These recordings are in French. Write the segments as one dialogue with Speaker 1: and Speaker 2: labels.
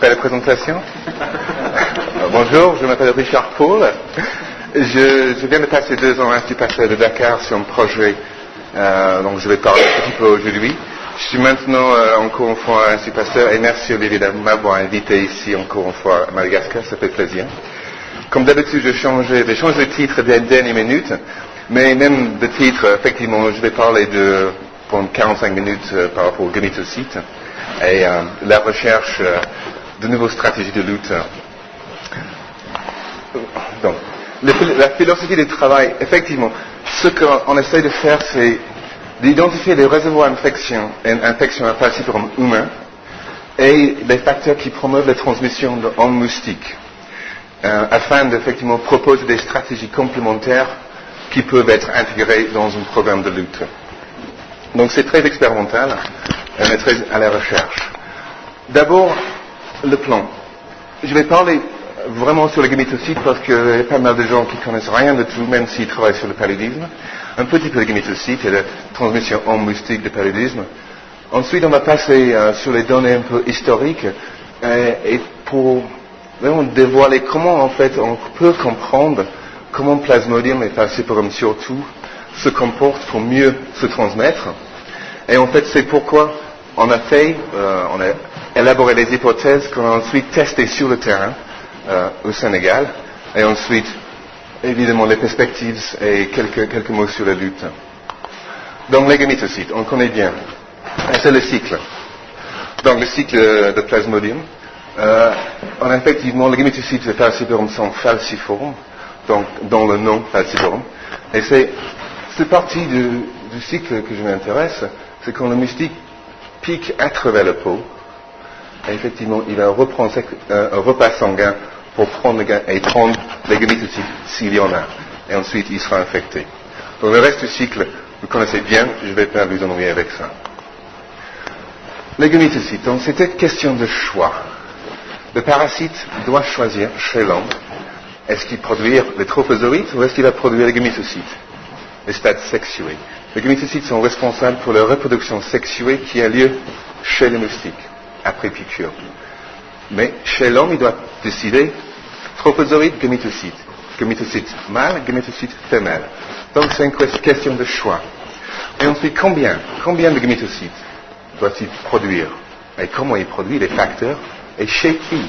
Speaker 1: fais la présentation. Bonjour, je m'appelle Richard Paul. Je viens de passer 2 ans à l'Institut Pasteur de Dakar sur un projet dont je vais parler un petit peu aujourd'hui. Je suis maintenant encore une fois à l'Institut Pasteur et merci Olivier de m'avoir invité ici encore une fois à Madagascar, ça fait plaisir. Comme d'habitude, j'ai changé de titre dès la dernière minute, mais même de titre, effectivement, je vais parler pendant 45 minutes par rapport au gamétocyte et la recherche de nouvelles stratégies de lutte. Donc, la philosophie du travail, effectivement, ce qu'on essaie de faire, c'est d'identifier les réservoirs d'infection à falciparum humain et les facteurs qui promeuvent la transmission en moustique, afin d'effectivement proposer des stratégies complémentaires qui peuvent être intégrées dans un programme de lutte. Donc c'est très expérimental, on est très à la recherche. D'abord, le plan. Je vais parler vraiment sur le gamétocyte parce qu'il y a pas mal de gens qui connaissent rien de tout, même s'ils travaillent sur le paludisme. Un petit peu de gamétocyte et la transmission en moustique de paludisme. Ensuite, on va passer sur les données un peu historiques et pour vraiment dévoiler comment en fait on peut comprendre comment Plasmodium et Falciparum surtout se comportent pour mieux se transmettre. Et en fait, c'est pourquoi on a élaboré des hypothèses qu'on a ensuite testées sur le terrain au Sénégal, et ensuite, évidemment, les perspectives et quelques mots sur la lutte. Donc, les gamétocytes, on connaît bien. Et c'est le cycle. Donc, le cycle de Plasmodium. On a effectivement, les gamétocytes de Falciparum sont falciformes, donc, dans le nom Falciparum. Et c'est cette partie du cycle que je m'intéresse, c'est quand le moustique pique à travers la peau, et effectivement, il va reprendre un repas sanguin pour prendre les gamétocytes s'il y en a. Et ensuite, il sera infecté. Donc, le reste du cycle, vous connaissez bien, je ne vais pas vous ennuyer avec ça. Les gamétocytes, donc, c'était une question de choix. Le parasite doit choisir chez l'homme, est-ce qu'il produit les trophozoïtes ou est-ce qu'il va produire les gamétocytes, les stades sexués. Les gamétocytes sont responsables pour la reproduction sexuée qui a lieu chez les moustiques, après piqûre. Mais chez l'homme, il doit décider trophozoïde, gamétocyte. Gamétocyte mâle, gamétocyte femelle. Donc c'est une question de choix. Et ensuite, combien de gamétocytes doit-il produire? Et comment il produit les facteurs? Et chez qui?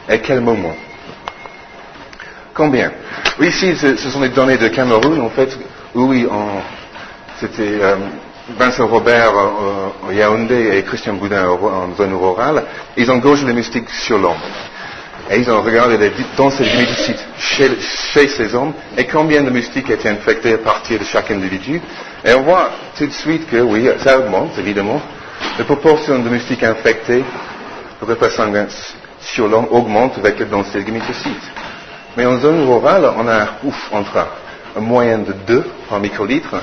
Speaker 1: Et à quel moment? Combien? Oui, ici, ce sont les données de Cameroun, en fait, où c'était Vincent Robert au Yaoundé et Christian Boudin en zone rurale. Ils ont gaugé les moustiques sur l'homme. Et ils ont regardé les densités de gamétocytes chez ces hommes et combien de moustiques étaient infectés à partir de chaque individu. Et on voit tout de suite que, oui, ça augmente, évidemment. La proportion de moustiques infectés, le repas sanguin sur l'homme augmente avec la densité de gamétocytes. Mais en zone rurale, on a entre un moyen de 2 par microlitre,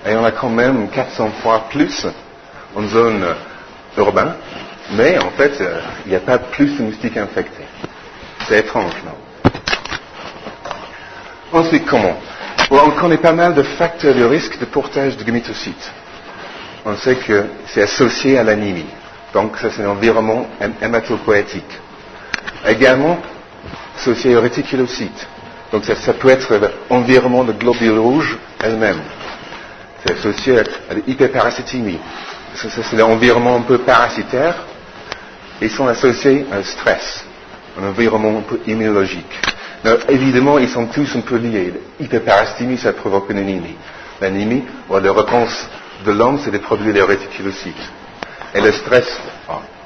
Speaker 1: et on a quand même 400 fois plus en zone urbaine, mais en fait, il n'y a pas plus de moustiques infectés. C'est étrange, non? Ensuite, comment? Bon, on connaît pas mal de facteurs de risque de portage de gamétocytes. On sait que c'est associé à l'anémie. Donc, ça, c'est l'environnement hématopoïétique. Également, associé aux réticulocytes. Donc, ça peut être l'environnement de globules rouges elles-mêmes. C'est associé à l'hyperparasitémie. C'est l'environnement un peu parasitaire. Ils sont associés à un stress, un environnement un peu immunologique. Alors, évidemment, ils sont tous un peu liés. L'hyperparasitémie, ça provoque une anémie. L'anémie, ou la réponse de l'homme, c'est de produire les réticulocytes. Et le stress,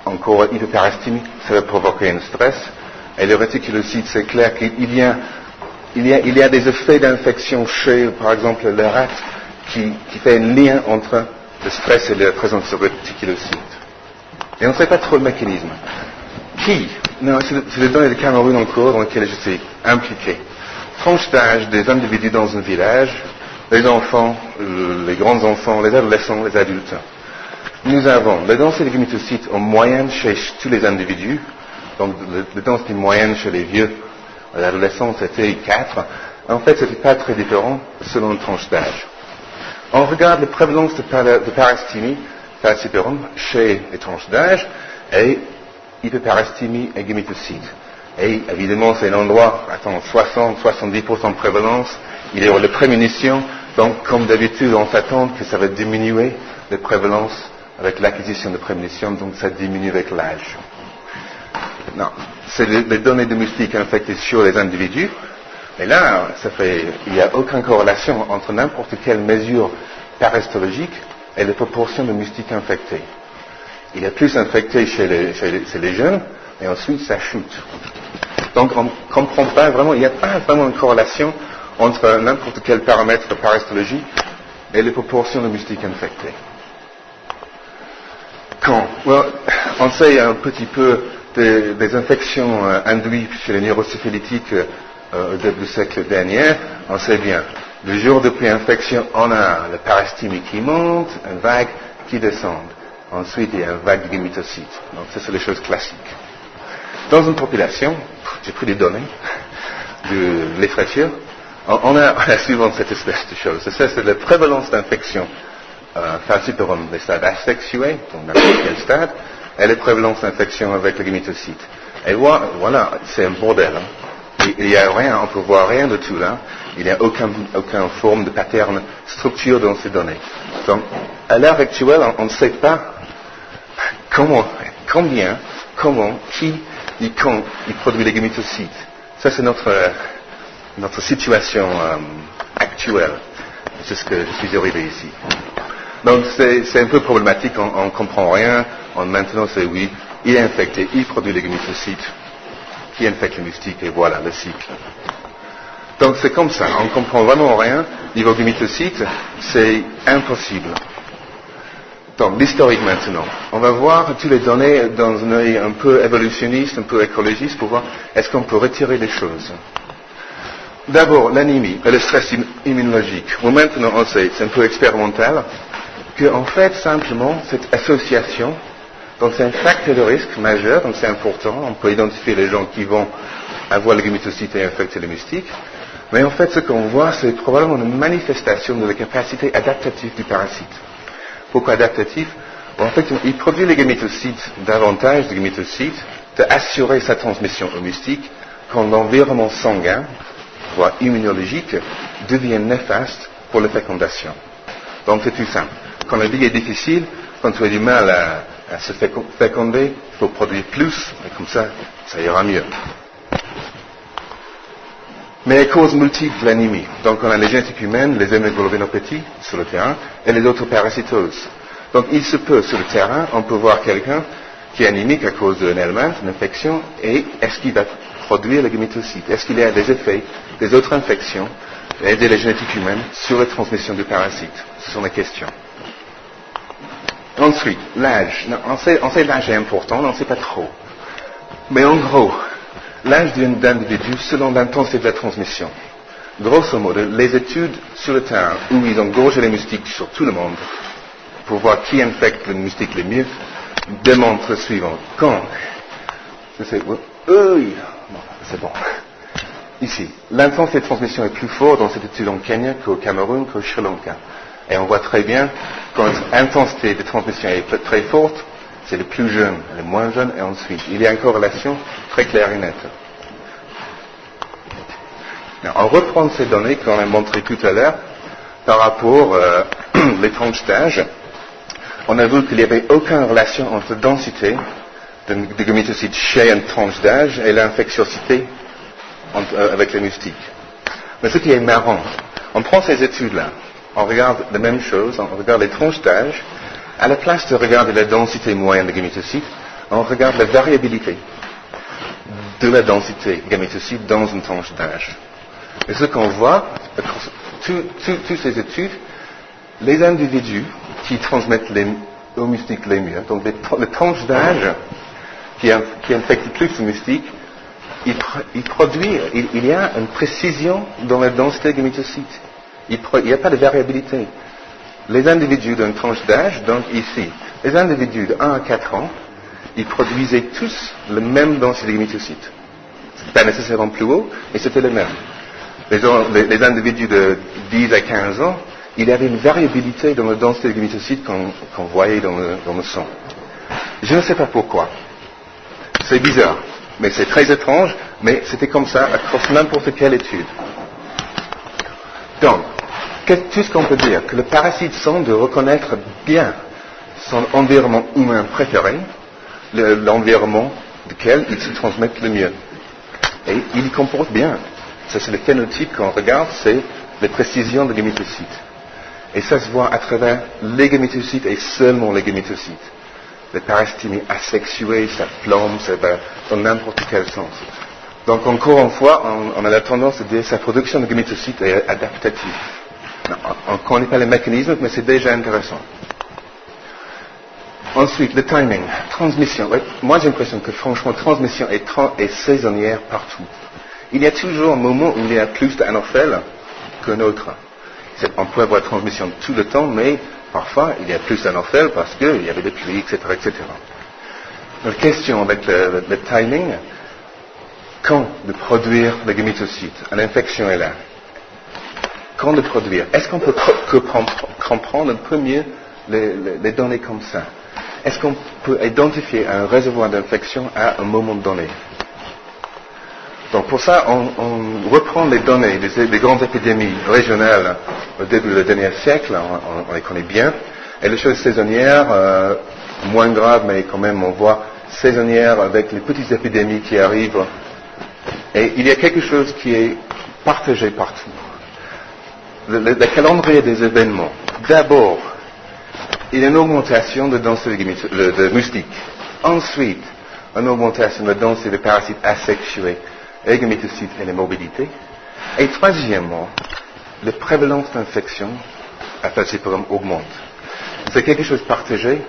Speaker 1: encore l'hyperparasitémie, ça va provoquer un stress. Et le réticulocyte, c'est clair qu'il y a des effets d'infection chez, par exemple, le rat, qui fait un lien entre le stress et la présence de réticulocytes. Et on ne sait pas trop le mécanisme. Qui? Non, c'est les données de Cameroun encore dans lesquelles je suis impliqué. Tranche d'âge des individus dans un village, les enfants, les grands enfants, les adolescents, les adultes. Nous avons la densité de gamétocytes en moyenne chez tous les individus. Donc, la densité moyenne chez les vieux, les adolescents, c'était 4. En fait, ce n'était pas très différent selon la tranche d'âge. On regarde la prévalence de parasitémie, falciparum, chez les tranches d'âge, et hyperparastémie et gamétocyte. Et évidemment, c'est un endroit, 60-70% de prévalence. Il y aura la prémunition, donc comme d'habitude, on s'attend que ça va diminuer la prévalence avec l'acquisition de prémunition, donc ça diminue avec l'âge. Non, c'est les données de moustiques infectés sur les individus. Et là, il n'y a aucune corrélation entre n'importe quelle mesure parasitologique et la proportion de moustiques infectés. Il y a plus infectés chez les jeunes, et ensuite ça chute. Donc on ne comprend pas vraiment, il n'y a pas vraiment une corrélation entre n'importe quel paramètre parasitologique et les proportions de moustiques infectés. On sait un petit peu des infections induites chez les neurosyphilétiques au début du siècle dernier. On sait bien, le jour depuis infection, on a la parastémie qui monte, une vague qui descend. Ensuite, il y a une vague de gamétocytes. Donc ça, c'est les choses classiques. Dans une population, j'ai pris des données de littérature, on a souvent cette espèce de choses. Ça, c'est la prévalence d'infection falciparum des stades asexués, donc n'importe quel stade, et la prévalence d'infection avec le gamétocyte. Et voilà, c'est un bordel. Hein. Il n'y a rien, on peut voir rien de tout là. Il n'y a aucune forme de pattern, structure dans ces données. Donc, à l'heure actuelle, on ne sait pas combien, qui et quand il produit les gamétocytes. Ça, c'est notre situation actuelle. C'est ce que je suis arrivé ici. Donc, c'est un peu problématique, on ne comprend rien. Maintenant, c'est oui, il est infecté, il produit les gamétocytes, qui infecte les moustiques, et voilà le cycle. Donc, c'est comme ça, on ne comprend vraiment rien. Niveau gamétocytes, c'est impossible. Donc, l'historique maintenant. On va voir toutes les données dans un œil un peu évolutionniste, un peu écologiste, pour voir est-ce qu'on peut retirer des choses. D'abord, l'anémie et le stress immunologique. Bon, maintenant, on sait, c'est un peu expérimental, qu'en fait, simplement, cette association, donc c'est un facteur de risque majeur, donc c'est important, on peut identifier les gens qui vont avoir le gamétocyte et infecter les moustiques, mais en fait, ce qu'on voit, c'est probablement une manifestation de la capacité adaptative du parasite. Pourquoi adaptatif? En fait, il produit les gamétocytes, davantage de gamétocytes, d'assurer sa transmission aux moustiques quand l'environnement sanguin, voire immunologique, devient néfaste pour la fécondation. Donc c'est tout simple. Quand la vie est difficile, quand tu as du mal à se féconder, il faut produire plus, et comme ça, ça ira mieux. Mais les causes multiples de l'anémie. Donc on a les génétiques humaines, les hémoglobinopathies sur le terrain, et les autres parasitoses. Donc il se peut, sur le terrain, on peut voir quelqu'un qui est anémique à cause d'une helminthe, une infection, et est-ce qu'il va produire le gamétocyte? Est-ce qu'il y a des effets des autres infections et de la génétique humaine sur la transmission du parasite? Ce sont les questions. Ensuite, l'âge. On sait l'âge est important, on n'en sait pas trop. Mais en gros, l'âge d'un individu selon l'intensité de la transmission. Grosso modo, les études sur le terrain où ils ont gorgé les moustiques sur tout le monde pour voir qui infecte le moustique le mieux démontrent le suivant. Quand c'est bon. Ici, l'intensité de transmission est plus forte dans cette étude en Kenya qu'au Cameroun qu'au Sri Lanka. Et on voit très bien, quand l'intensité de transmission est très forte, c'est les plus jeunes, les moins jeunes, et ensuite. Il y a une corrélation très claire et nette. Now, on reprend ces données qu'on a montrées tout à l'heure par rapport aux tranches d'âge. On a vu qu'il n'y avait aucune relation entre la densité de gamétocytes chez une tranche d'âge et l'infectiosité avec les moustiques. Mais ce qui est marrant, on prend ces études-là, on regarde la même chose, on regarde les tranches d'âge, à la place de regarder la densité moyenne de gamétocytes, on regarde la variabilité de la densité de gamétocytes dans une tranche d'âge. Et ce qu'on voit, toutes ces études, les individus qui transmettent aux moustiques les mieux, donc les tranches d'âge qui infectent plus de moustiques, il y a une précision dans la densité de gamétocytes. Il n'y a pas de variabilité. Les individus d'une tranche d'âge, donc ici, les individus de 1 à 4 ans, ils produisaient tous la même densité de gamétocytes. Pas nécessairement plus haut, mais c'était le même. Les individus de 10 à 15 ans, il y avait une variabilité dans la densité de gamétocytes qu'on voyait dans le sang. Je ne sais pas pourquoi. C'est bizarre, mais c'est très étrange, mais c'était comme ça across n'importe quelle étude. Donc, tout ce qu'on peut dire, que le parasite semble reconnaître bien son environnement humain préféré, l'environnement duquel il se transmet le mieux. Et il y comporte bien. Ça, c'est le phénotype qu'on regarde, c'est les précisions des gamétocytes. Et ça se voit à travers les gamétocytes et seulement les gamétocytes. Le parasitemie asexué, ça flamme, ça va dans n'importe quel sens. Donc encore une fois, on a la tendance à dire que sa production de gamétocytes est adaptative. On ne connaît pas les mécanismes, mais c'est déjà intéressant. Ensuite, le timing, transmission. Ouais, moi, j'ai l'impression que franchement, transmission est saisonnière partout. Il y a toujours un moment où il y a plus d'anophèles qu'un autre. On peut avoir transmission tout le temps, mais parfois, il y a plus d'anophèles parce qu'il y avait des pluies, etc., etc. La question avec le timing, quand de produire le gamétocyte? L'infection est là. Quand de produire? Est-ce qu'on peut comprendre un peu mieux les données comme ça? Est-ce qu'on peut identifier un réservoir d'infection à un moment donné? Donc pour ça, on reprend les données des grandes épidémies régionales au début du dernier siècle, on les connaît bien, et les choses saisonnières, moins graves, mais quand même on voit saisonnières avec les petites épidémies qui arrivent. Et il y a quelque chose qui est partagé partout. Le calendrier des événements. D'abord, il y a une augmentation de densité de moustiques. Ensuite, une augmentation de densité de parasites asexués, les gamétocytes et les mobilités. Et troisièmement, la prévalence d'infection à falciparum augmente. C'est quelque chose partagé,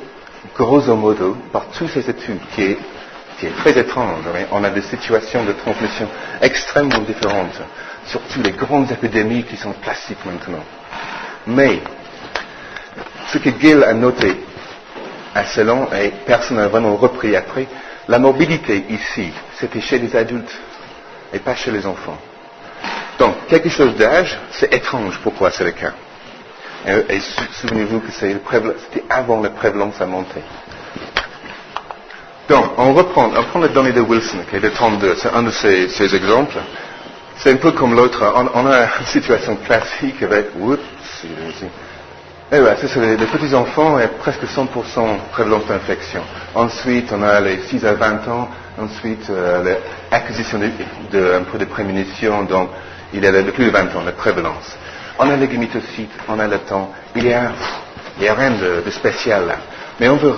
Speaker 1: grosso modo, par toutes ces études qui est très étrange. On a des situations de transmission extrêmement différentes, surtout les grandes épidémies qui sont classiques maintenant. Mais, ce que Gill a noté assez long, et personne n'a vraiment repris après, la mobilité ici, c'était chez les adultes et pas chez les enfants. Donc, quelque chose d'âge, c'est étrange pourquoi c'est le cas. Et souvenez-vous que c'était avant la prévalence à monter. Donc, on prend les données de Wilson, qui est de 32, c'est un de ces exemples. C'est un peu comme l'autre, on a une situation classique avec, et ouais, c'est les petits enfants et presque 100% prévalence d'infection. Ensuite, on a les 6 à 20 ans. Ensuite, l'acquisition un peu de prémunition. Donc, il y a plus de 20 ans, la prévalence. On a les gamétocytes, on a le temps. Il y a rien de spécial là. Mais on veut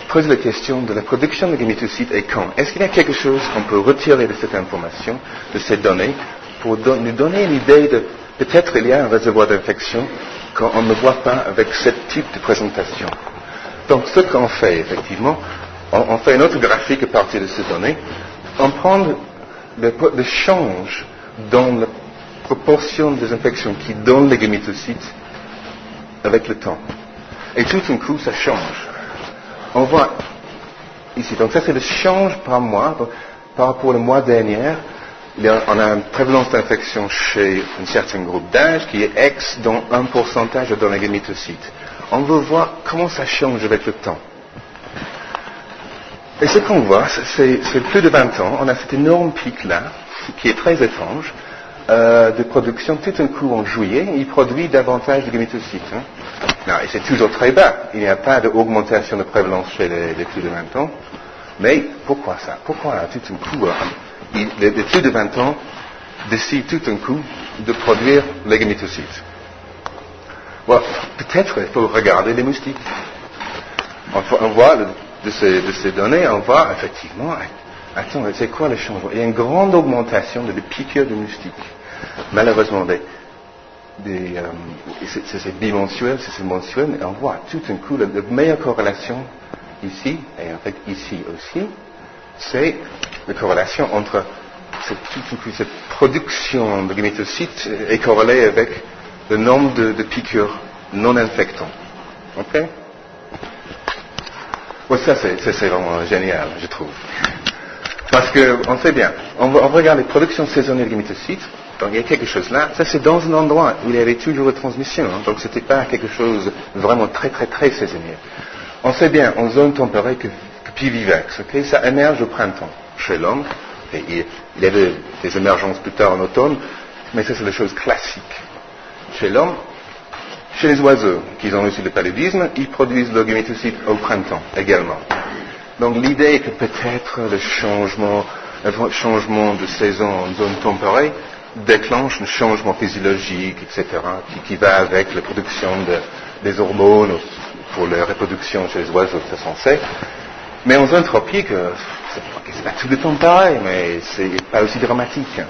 Speaker 1: poser la question de la production de gamétocytes et quand. Est-ce qu'il y a quelque chose qu'on peut retirer de cette information, de ces données, pour nous donner une idée de peut-être il y a un réservoir d'infection qu'on ne voit pas avec ce type de présentation. Donc, ce qu'on fait, effectivement, on fait un autre graphique à partir de ces données. On prend le change dans la proportion des infections qui donnent les gamétocytes avec le temps. Et tout d'un coup, ça change. On voit ici, donc ça c'est le change par mois, par rapport au mois dernier. On a une prévalence d'infection chez un certain groupe d'âge qui est X dans un pourcentage dans les gamétocytes. On veut voir comment ça change avec le temps. Et ce qu'on voit, c'est plus de 20 ans, on a cet énorme pic-là, qui est très étrange, de production tout d'un coup en juillet, il produit davantage de gamétocytes. Non, et c'est toujours très bas, il n'y a pas d'augmentation de prévalence chez les plus de 20 ans. Mais pourquoi ça? Pourquoi tout d'un coup les plus de 20 ans décident tout d'un coup de produire les gamétocytes? Well, peut-être il faut regarder les moustiques. On voit de ces données, on voit effectivement, attends, c'est quoi le changement? Il y a une grande augmentation de piqûres de moustiques. Malheureusement, c'est bimensuel, c'est mensuel, mais on voit tout d'un coup la meilleure corrélation ici, et en fait ici aussi, c'est la corrélation entre cette production de gamétocytes est corrélée avec le nombre de piqûres non infectantes. Ok? Ouais, ça c'est vraiment génial, je trouve. Parce qu'on sait bien, on regarde les productions saisonnières de gamétocytes, donc il y a quelque chose là, ça c'est dans un endroit où il y avait toujours de transmission, donc ce n'était pas quelque chose vraiment très très très saisonnier. On sait bien en zone tempérée que pivivax, ok, ça émerge au printemps chez l'homme, et il y a des émergences plus tard en automne, mais ça c'est la chose classique. Chez l'homme, chez les oiseaux qui ont aussi le paludisme, ils produisent leurs gamétocytes au printemps également. Donc l'idée est que peut-être le changement de saison en zone tempérée déclenche un changement physiologique, etc., qui va avec la production des hormones pour la reproduction chez les oiseaux, ça s'en sait. Mais en zone tropique, c'est pas tout le temps pareil, mais c'est pas aussi dramatique.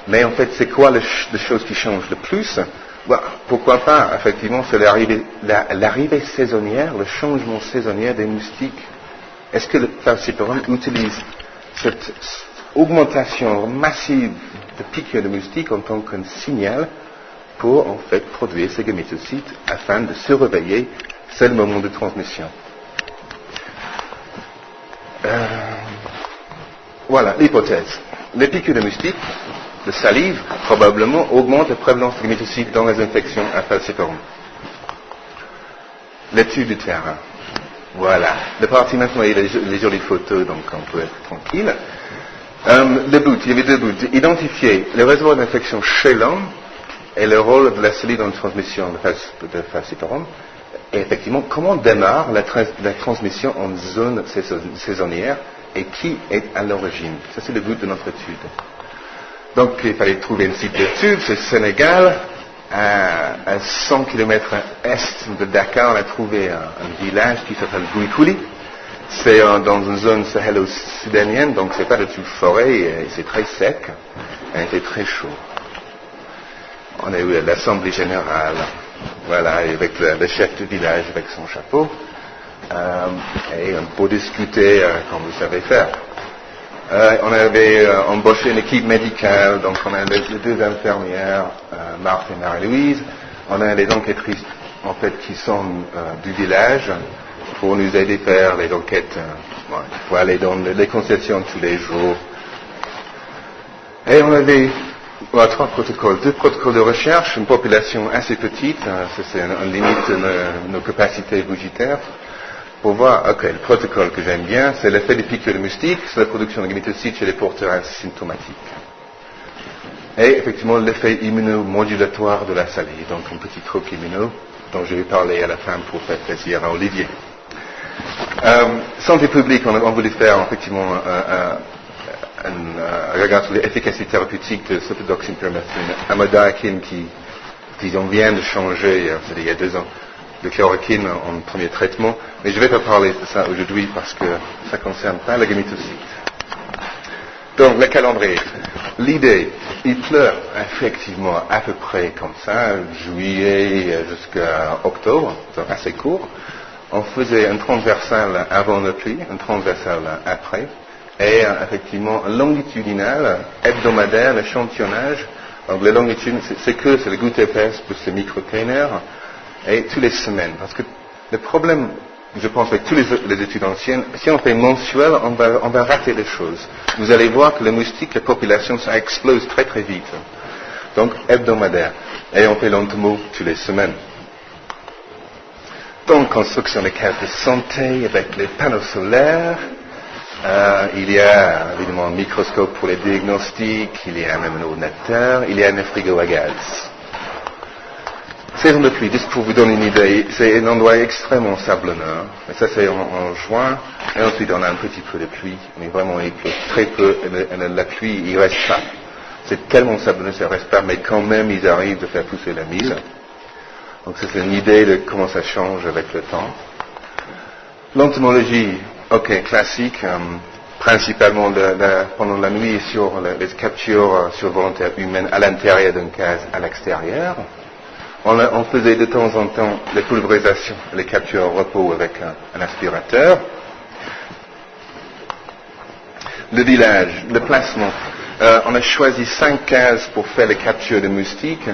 Speaker 1: Mais en fait, c'est quoi la chose qui change le plus? Pourquoi pas, effectivement, c'est l'arrivée saisonnière, le changement saisonnier des moustiques. Est-ce que le Falciparum utilise cette augmentation massive de piqûres de moustiques en tant qu'un signal pour, en fait, produire ces gamétocytes afin de se réveiller? C'est le moment de transmission. Voilà l'hypothèse. Les piqûres de moustiques, de salive, probablement augmentent la prévalence de gamétocytes dans les infections à Falciparum. L'étude du terrain. Voilà. Le parti maintenant, il y a les jolies photos, donc on peut être tranquille. Le but, il y avait deux buts. Identifier le réservoir d'infection chez l'homme et le rôle de la salive dans la transmission de Falciparum. Et effectivement, comment démarre la transmission en zone saisonnière et qui est à l'origine? Ça, c'est le but de notre étude. Donc, il fallait trouver un site d'étude, c'est Sénégal. À 100 km est de Dakar, on a trouvé un village qui s'appelle Gouikouli. C'est dans une zone sahélo-sudanienne, donc c'est pas du tout forêt, et c'est très sec, et il était très chaud. On a eu l'assemblée générale, voilà, avec le chef du village avec son chapeau, et pour discuter comme vous savez faire. On avait embauché une équipe médicale, donc on a les deux infirmières, Marthe et Marie-Louise. On a les enquêtrices, en fait, qui sont du village pour nous aider à faire les enquêtes. Il faut aller dans les consultations tous les jours. Et on avait trois protocoles. Deux protocoles de recherche, une population assez petite, ça c'est une limite de nos capacités budgétaires. Pour voir, ok, le protocole que j'aime bien, c'est l'effet des piqûres de moustiques sur la production de gamétocytes chez les porteurs asymptomatiques. Et effectivement, l'effet immunomodulatoire de la salive, donc un petit truc immuno dont je vais parler à la fin pour faire plaisir à Olivier. Santé publique, on voulait faire effectivement un regard sur l'efficacité thérapeutique de ceftriaxone pyriméthine, amodiaquine qui, disons, vient de changer, c'est-à-dire il y a 2 ans, de chloroquine en premier traitement, mais je ne vais pas parler de ça aujourd'hui parce que ça ne concerne pas la gamétocyte. Donc, le calendrier. L'idée, il pleut effectivement à peu près comme ça, juillet jusqu'à octobre, donc assez court. On faisait un transversal avant la pluie, un transversal après, et effectivement un longitudinal hebdomadaire, l'échantillonnage. Donc, la longitude, c'est le goutte épaisse plus le microcontainer. Et toutes les semaines, parce que le problème, je pense, avec tous les études anciennes, si on fait mensuel, on va rater les choses. Vous allez voir que les moustiques, la population, ça explose très très vite. Donc, hebdomadaire. Et on fait l'entomo toutes les semaines. Donc, construction de cartes de santé avec les panneaux solaires. Il y a évidemment un microscope pour les diagnostics, il y a même un ordinateur, il y a un frigo à gaz. Saison de pluie, juste pour vous donner une idée, c'est un endroit extrêmement sablonneux. Et ça, c'est en juin. Et ensuite, on a un petit peu de pluie. Mais vraiment, il pleut très peu. Et la pluie, il reste pas. C'est tellement sablonneux, ça reste pas. Mais quand même, ils arrivent de faire pousser la mille. Donc, c'est une idée de comment ça change avec le temps. L'entomologie, ok, classique. Principalement pendant la nuit sur les captures sur volontaires humaines à l'intérieur d'une case à l'extérieur. On faisait de temps en temps les pulvérisations, les captures au repos avec un aspirateur. Le village, le placement. On a choisi 5 cases pour faire les captures de moustiques.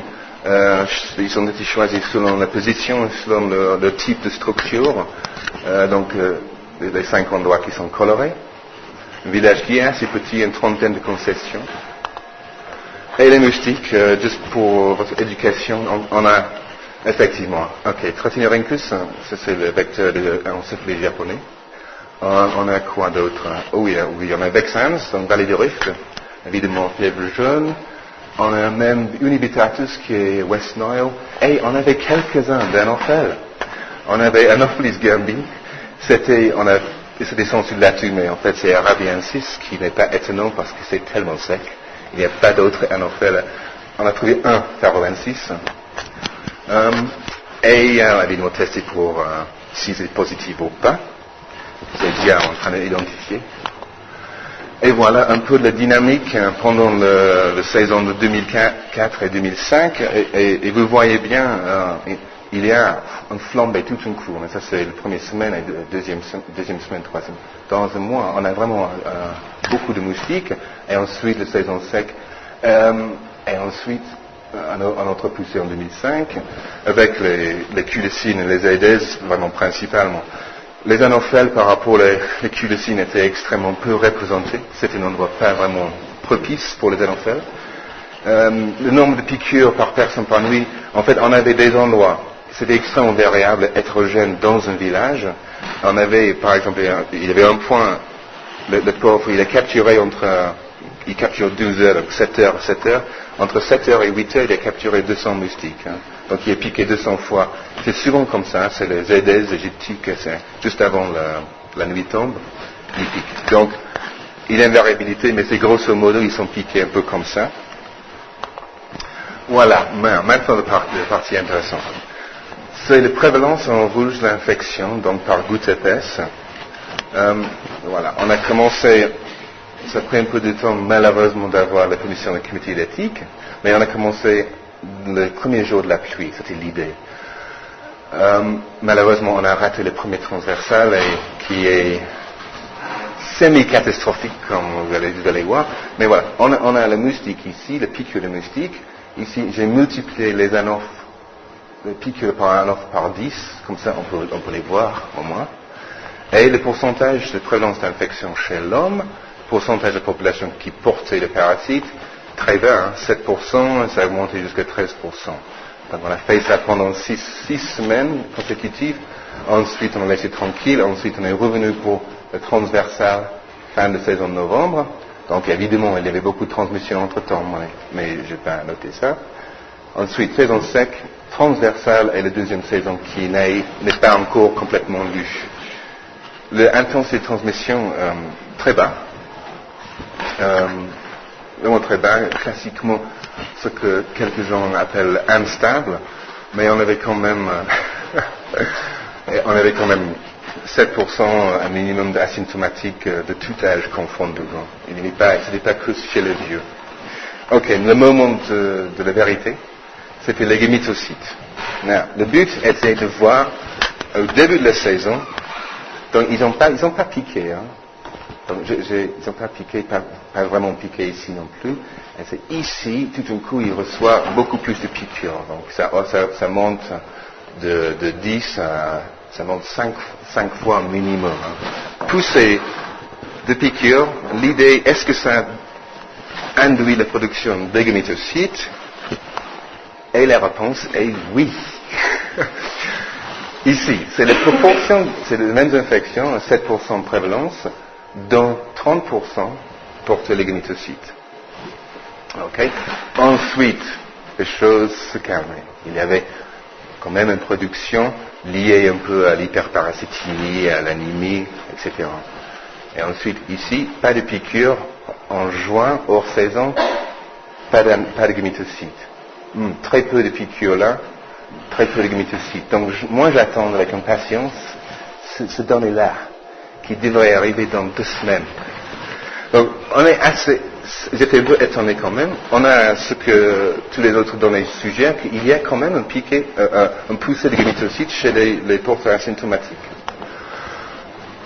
Speaker 1: Ils ont été choisis selon la position, selon le type de structure. Donc, les 5 endroits qui sont colorés. Un village qui est assez petit, une trentaine de concessions. Et les moustiques, juste pour votre éducation, on a effectivement, ok, Tratinorhynchus, ça c'est le vecteur de encéphalie japonais. On a quoi d'autre? Oh oui, oui, on a Vexans, donc Vallée du Rift, évidemment fièvre jaune. On a même Unibitatus qui est West Nile. Et on avait quelques-uns d'Anophel. On avait Anopheles gambi. C'était censu là-dessus, mais en fait c'est arabiensis, qui n'est pas étonnant parce que c'est tellement sec. Il n'y a pas d'autres Anophel. On a trouvé un Pharoensis. Et évidemment testé pour si c'est positif ou pas. C'est déjà en train d'identifier. Et voilà un peu de la dynamique pendant la saison de 2004 et 2005. Et vous voyez bien, il y a une flambée tout un coup. Mais ça c'est la première semaine et deuxième semaine, troisième. Dans un mois, on a vraiment beaucoup de moustiques. Et ensuite la saison sec. Et ensuite un autre poussée en 2005 avec les culescines et les aedes vraiment principalement. Les anophèles par rapport aux culescines étaient extrêmement peu représentés. C'était un endroit pas vraiment propice pour les anophèles. Le nombre de piqûres par personne par nuit, en fait, on avait des endroits. C'était extrêmement variable, hétérogène dans un village. On avait, par exemple, il y avait un point, le pauvre, il a capturé il capture 12 heures, donc 7 heures. Entre 7 heures et 8 heures, il a capturé 200 moustiques. Donc il est piqué 200 fois. C'est souvent comme ça, c'est les Aedes aegyptiques, c'est juste avant la nuit tombe, ils piquent. Donc il y a une variabilité, mais c'est grosso modo, ils sont piqués un peu comme ça. Voilà, maintenant la partie intéressante. C'est la prévalence en rouge de l'infection, donc par goutte épaisse. Voilà, on a commencé, ça a pris un peu de temps malheureusement d'avoir la commission de comité d'éthique, mais on a commencé le premier jour de la pluie, c'était l'idée. Malheureusement, on a raté le premier transversal qui est semi-catastrophique, comme vous allez voir. Mais voilà, on a le moustique ici, le piqûre de moustique. Ici, j'ai multiplié les piqûres par anophe par 10, comme ça on peut les voir au moins. Et le pourcentage de prévalence d'infection chez l'homme, pourcentage de population qui portait le parasite, très bas, 7%, et ça a augmenté jusqu'à 13%. Donc on a fait ça pendant 6 semaines consécutives, ensuite on a laissé tranquille, ensuite on est revenu pour le transversal fin de saison de novembre. Donc évidemment il y avait beaucoup de transmission entre temps, mais je n'ai pas noté ça. Ensuite saison sec, transversal et la deuxième saison qui n'est pas encore complètement lue. L'intensité de transmission très bas. Vraiment très bas, classiquement ce que quelques gens appellent instable, mais on avait quand même 7% un minimum d'asymptomatiques de tout âge confondu. Ce n'était pas que chez les vieux. Ok, le moment de la vérité, c'était les gametocytes. Le but était de voir au début de la saison, donc ils n'ont pas piqué, Donc, ils n'ont pas piqué, pas vraiment piqué ici non plus. Et c'est ici, tout d'un coup, ils reçoivent beaucoup plus de piqûres. Donc, ça monte de 10 à, ça monte 5 fois minimum. Poussée de piqûres, l'idée, est-ce que ça induit la production de gamétocytes? Et la réponse est oui. Ici, c'est la proportion, c'est les mêmes infections, 7% de prévalence, dont 30% portent les gamétocytes. Okay. Ensuite, les choses se calmaient. Il y avait quand même une production liée un peu à l'hyperparasitémie, à l'anémie, etc. Et ensuite, ici, pas de piqûres en juin, hors saison, pas de gamétocytes. Très peu de piqûres là, très peu de gamétocytes. Donc, moi, j'attends avec impatience ce donné-là, qui devrait arriver dans 2 semaines. Donc, on est assez, j'étais un peu étonné quand même. On a ce que tous les autres données suggèrent, qu'il y a quand même un poussé de gamétocytes chez les porteurs asymptomatiques.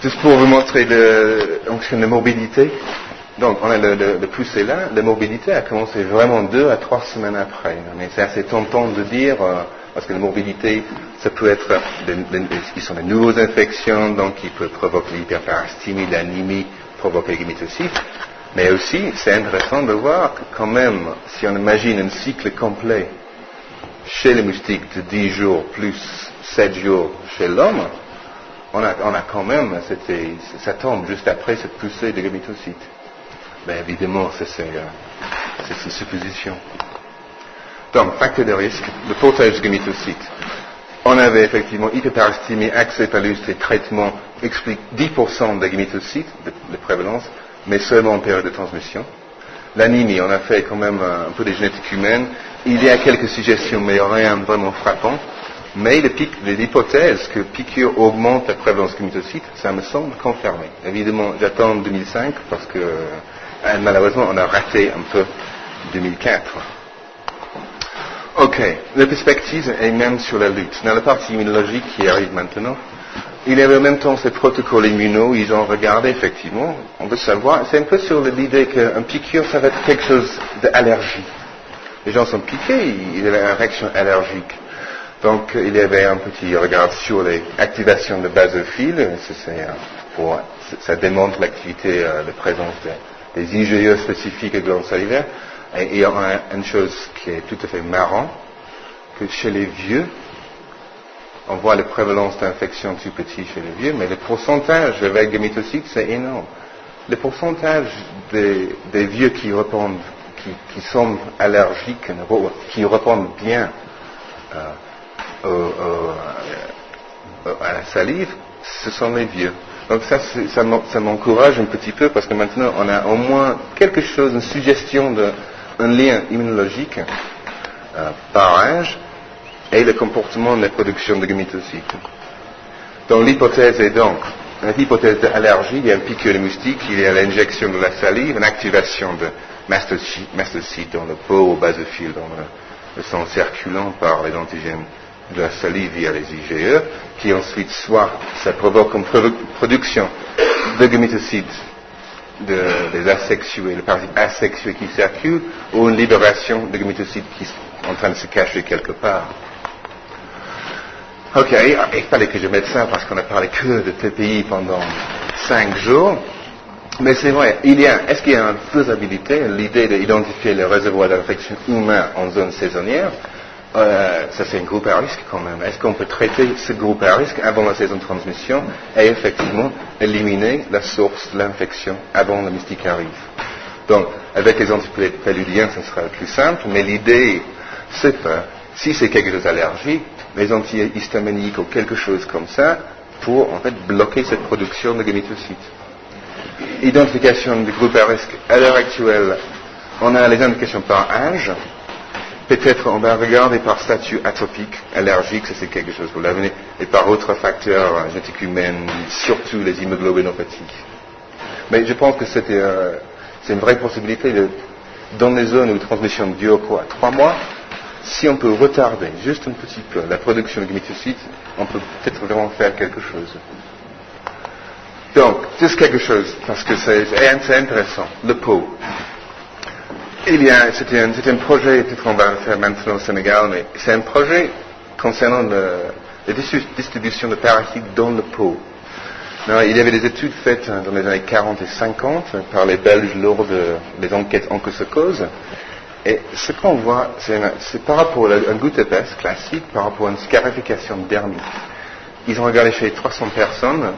Speaker 1: Juste pour vous montrer la morbidité. Donc, on a le poussé là, la morbidité a commencé vraiment 2 à 3 semaines après. Mais c'est assez tentant de dire, parce que la morbidité, ça peut être, ils sont des nouvelles infections, donc ils peuvent provoquer l'hyperparasitémie, l'anémie, provoquer les gamétocytes. Mais aussi, c'est intéressant de voir que quand même, si on imagine un cycle complet chez les moustiques de 10 jours plus 7 jours chez l'homme, on a quand même, ça tombe juste après cette poussée de gamétocytes. Ben évidemment, c'est une supposition. Donc, facteur de risque, le portage de gamétocytes. On avait effectivement hyperparastémie, accès palustre et traitement explique 10% de gamétocytes de prévalence, mais seulement en période de transmission. L'anémie, on a fait quand même un peu des génétiques humaines. Il y a quelques suggestions, mais rien vraiment frappant. Mais l'hypothèse que piqûre augmente la prévalence de gamétocytes, ça me semble confirmé. Évidemment, j'attends 2005 parce que malheureusement, on a raté un peu 2004. Ok, la perspective est même sur la lutte. Dans la partie immunologique qui arrive maintenant, il y avait en même temps ces protocoles immuno, ils ont regardé effectivement, on veut savoir, c'est un peu sur l'idée qu'un piqûre, ça va être quelque chose d'allergie. Les gens sont piqués, il y avait une réaction allergique. Donc il y avait un petit regard sur les activations de basophiles, ça démontre l'activité, la présence des IgE spécifiques et glandes salivaires. Et il y a une chose qui est tout à fait marrant, que chez les vieux, on voit la prévalence d'infection tout petit chez les vieux, mais le pourcentage avec gamétocytes, c'est énorme. Le pourcentage des vieux qui répondent, qui sont allergiques, qui répondent bien à la salive, ce sont les vieux. Donc ça m'encourage un petit peu parce que maintenant on a au moins quelque chose, une suggestion d'un lien immunologique par âge et le comportement de la production de gamétocytes. Donc l'hypothèse est donc une hypothèse d'allergie, il y a une piqûre de moustique, il y a l'injection de la salive, une activation de mastocytes dans le peau, au basophiles dans le sang circulant par les antigènes de la salive via les IgE, qui ensuite soit ça provoque une production de gamétocytes des asexués, les parasites asexués qui circulent, ou une libération de gamétocytes qui sont en train de se cacher quelque part. Ok, il fallait que je mette ça parce qu'on a parlé que de TPI pendant 5 jours. Mais c'est vrai, est-ce qu'il y a une faisabilité, l'idée d'identifier le réservoir d'infection humain en zone saisonnière? Ça c'est un groupe à risque quand même. Est-ce qu'on peut traiter ce groupe à risque avant la saison de transmission et effectivement éliminer la source de l'infection avant le mystique arrive? Donc, avec les antipréludiens, ce sera le plus simple, mais l'idée, c'est pas, si c'est quelque chose d'allergique, les antihistaminiques ou quelque chose comme ça, pour en fait bloquer cette production de gamétocytes. Identification du groupe à risque. À l'heure actuelle, on a les indications par âge. Peut-être on va regarder par statut atopique, allergique, ça c'est quelque chose pour l'avenir, et par autres facteurs génétiques humaines, surtout les immunoglobinopathies. Mais je pense que c'est une vraie possibilité dans les zones où la transmission dure 3 mois, si on peut retarder juste un petit peu la production de gamétocytes, on peut peut-être vraiment faire quelque chose. Donc, juste quelque chose, parce que c'est intéressant, le pot. C'était un projet, peut-être qu'on va le faire maintenant au Sénégal, mais c'est un projet concernant la distribution de parasites dans le pot. Non, il y avait des études faites dans les années 40 et 50 par les Belges lors des enquêtes onchocercose. Et ce qu'on voit, c'est par rapport à un goutte épaisse classique, par rapport à une scarification dermique. Ils ont regardé chez 300 personnes,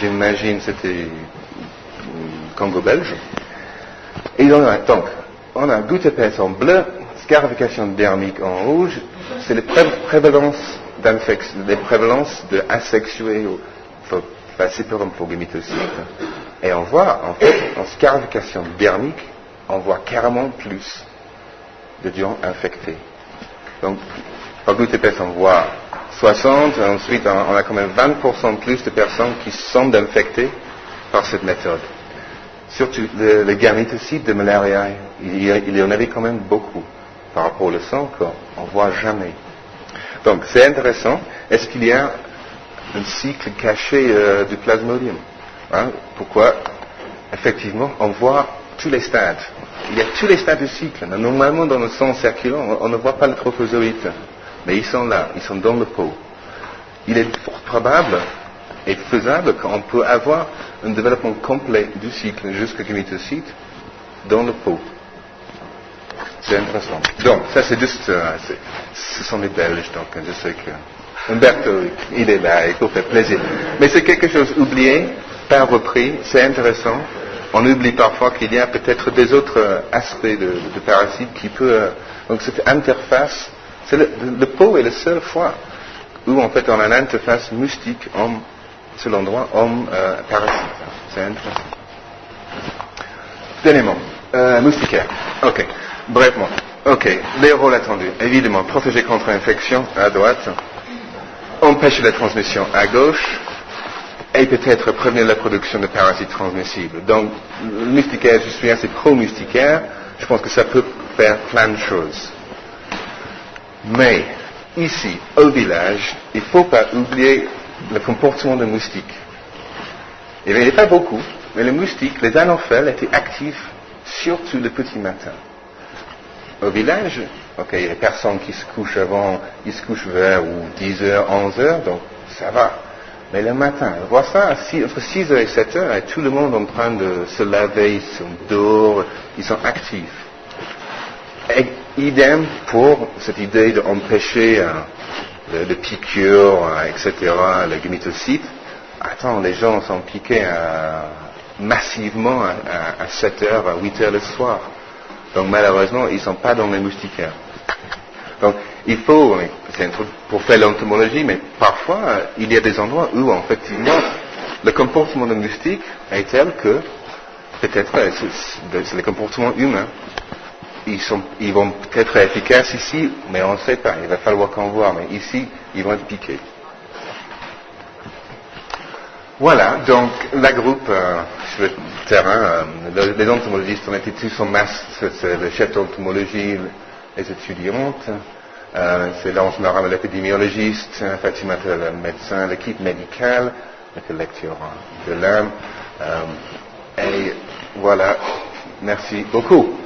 Speaker 1: j'imagine c'était Congo belge. Et donc, on a goutte épaisse en bleu, scarification dermique en rouge, c'est les prévalences d'infection, les prévalences de asexués, falciparum pour gamétocytes. Et on voit, en fait, en scarification dermique, on voit carrément plus de gens infectés. Donc, par goutte épaisse, on voit 60, et ensuite on a quand même 20% plus de personnes qui sont infectées par cette méthode. Surtout les gamétocytes de malaria, il y en avait quand même beaucoup par rapport au sang qu'on ne voit jamais. Donc c'est intéressant. Est-ce qu'il y a un cycle caché du plasmodium? Pourquoi? Effectivement, on voit tous les stades. Il y a tous les stades du cycle. Normalement, dans le sang circulant, on ne voit pas les trophozoïtes. Mais ils sont là, ils sont dans le pot. Il est fort probable et faisable qu'on peut avoir un développement complet du cycle jusqu'à gamétocytes dans le pot. C'est intéressant. Donc, ça c'est juste, ce sont les Belges, donc je sais que Umberto, il est là, il faut faire plaisir. Mais c'est quelque chose oublié, pas repris, c'est intéressant. On oublie parfois qu'il y a peut-être des autres aspects de parasites qui peuvent... donc cette interface, le pot est la seule fois où en fait on a une interface mystique homme, c'est l'endroit homme-parasite. C'est intéressant. Dernièrement, moustiquaire. Ok, brièvement. Ok, les rôles attendus. Évidemment, protéger contre l'infection à droite, empêcher la transmission à gauche, et peut-être prévenir la production de parasites transmissibles. Donc, le moustiquaire, je suis assez pro-moustiquaire, je pense que ça peut faire plein de choses. Mais, ici, au village, il ne faut pas oublier le comportement des moustiques. Il n'y en avait pas beaucoup, mais les moustiques, les anophèles, étaient actifs surtout le petit matin. Au village, ok, il y a des personnes qui se couchent avant, ils se couchent vers 10h, 11h, donc ça va. Mais le matin, on voit ça entre 6h et 7h, et tout le monde est en train de se laver, ils sont dehors, ils sont actifs. Et idem pour cette idée d'empêcher de piqûres, etc., le gametocyte. Attends, les gens sont piqués massivement à 7h, à 8h le soir. Donc malheureusement, ils ne sont pas dans les moustiquaires. Donc il faut, c'est un truc pour faire l'entomologie, mais parfois il y a des endroits où effectivement le comportement des moustiques est tel que peut-être c'est le comportement humain. Ils vont peut-être être efficaces ici, mais on ne sait pas. Il va falloir qu'on voit. Mais ici, ils vont être piqués. Voilà, donc la groupe sur le terrain, les entomologistes, on était tous en masse, c'est le chef d'entomologie, les étudiantes, c'est Laurence Maram, l'épidémiologiste, Fatima, le médecin, l'équipe médicale, le lecteur de l'âme, et voilà, merci beaucoup.